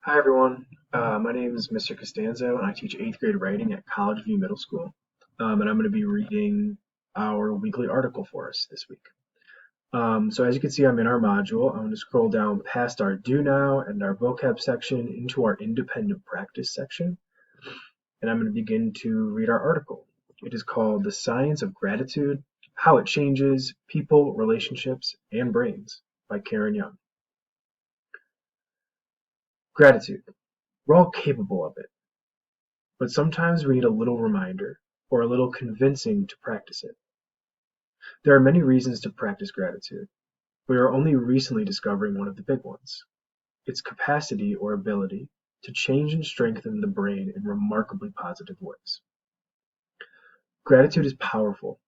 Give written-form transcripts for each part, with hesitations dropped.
Hi everyone, my name is Mr. Costanzo and I teach 8th grade writing at College View Middle School. And I'm going to be reading our weekly article for us this week. So as you can see, I'm in our module. I'm going to scroll down past our do now and our vocab section into our independent practice section. And I'm going to begin to read our article. It is called The Science of Gratitude, How It Changes People, Relationships, and Brains by Karen Young. Gratitude. We're all capable of it. But sometimes we need a little reminder, or a little convincing to practice it. There are many reasons to practice gratitude. We are only recently discovering one of the big ones: its capacity or ability to change and strengthen the brain in remarkably positive ways. Gratitude is powerful.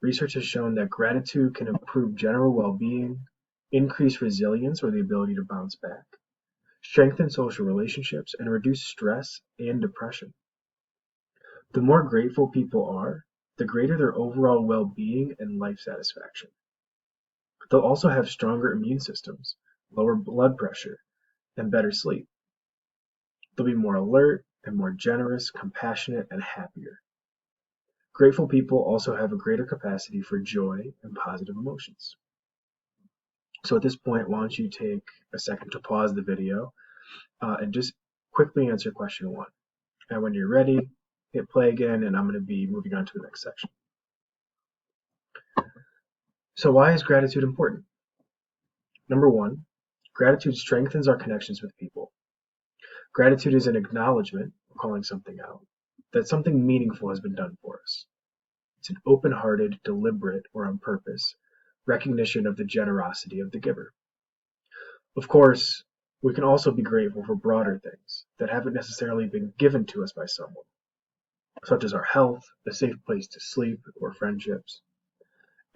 Research has shown that gratitude can improve general well-being, increase resilience or the ability to bounce back, strengthen social relationships, and reduce stress and depression. The more grateful people are, the greater their overall well-being and life satisfaction. They'll also have stronger immune systems, lower blood pressure, and better sleep. They'll be more alert and more generous, compassionate, and happier. Grateful people also have a greater capacity for joy and positive emotions. So at this point, why don't you take a second to pause the video and just quickly answer question 1. And when you're ready, hit play again, and I'm going to be moving on to the next section. So why is gratitude important? Number 1, gratitude strengthens our connections with people. Gratitude is an acknowledgement, calling something out, that something meaningful has been done for us. It's an open-hearted, deliberate, or on purpose recognition of the generosity of the giver. Of course, we can also be grateful for broader things that haven't necessarily been given to us by someone, such as our health, a safe place to sleep, or friendships.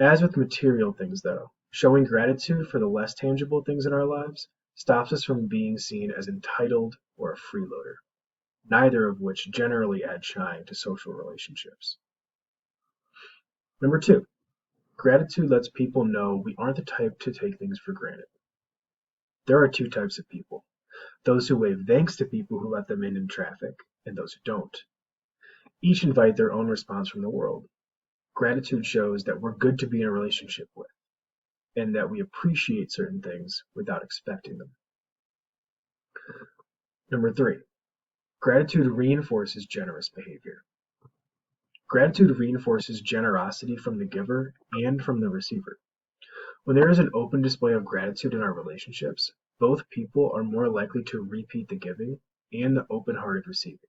As with material things, though, showing gratitude for the less tangible things in our lives stops us from being seen as entitled or a freeloader, neither of which generally add shine to social relationships. Number 2, gratitude lets people know we aren't the type to take things for granted. There are 2 types of people: those who wave thanks to people who let them in traffic, and those who don't. Each invite their own response from the world. Gratitude shows that we're good to be in a relationship with, and that we appreciate certain things without expecting them. Number 3, gratitude reinforces generous behavior. Gratitude reinforces generosity from the giver and from the receiver. When there is an open display of gratitude in our relationships, both people are more likely to repeat the giving and the open-hearted receiving.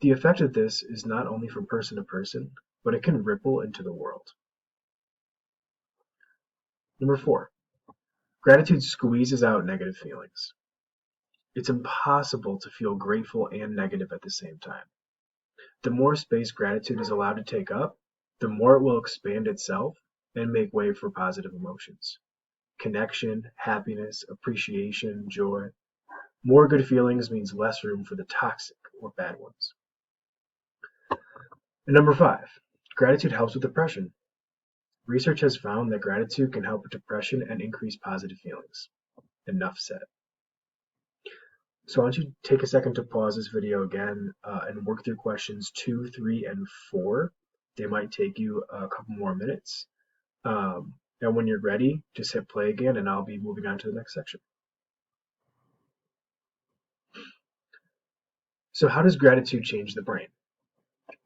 The effect of this is not only from person to person, but it can ripple into the world. Number 4, gratitude squeezes out negative feelings. It's impossible to feel grateful and negative at the same time. The more space gratitude is allowed to take up, the more it will expand itself and make way for positive emotions. Connection, happiness, appreciation, joy. More good feelings means less room for the toxic or bad ones. And number 5, gratitude helps with depression. Research has found that gratitude can help with depression and increase positive feelings. Enough said. So why don't you take a second to pause this video again and work through questions 2, 3, and 4. They might take you a couple more minutes. And when you're ready, just hit play again and I'll be moving on to the next section. So how does gratitude change the brain?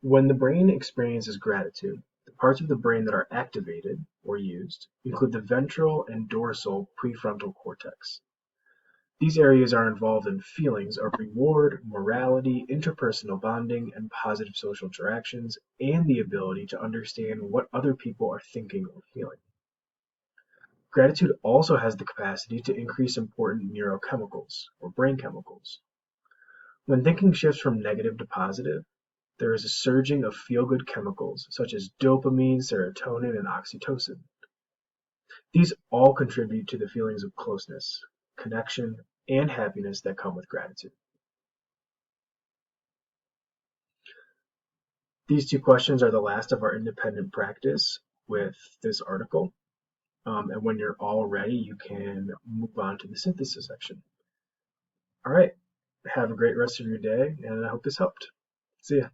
When the brain experiences gratitude, the parts of the brain that are activated or used include the ventral and dorsal prefrontal cortex. These areas are involved in feelings of reward, morality, interpersonal bonding, and positive social interactions, and the ability to understand what other people are thinking or feeling. Gratitude also has the capacity to increase important neurochemicals, or brain chemicals. When thinking shifts from negative to positive, there is a surging of feel-good chemicals such as dopamine, serotonin, and oxytocin. These all contribute to the feelings of closeness, connection, and happiness that come with gratitude. These 2 questions are the last of our independent practice with this article. And when you're all ready, you can move on to the synthesis section. All right. Have a great rest of your day, and I hope this helped. See ya.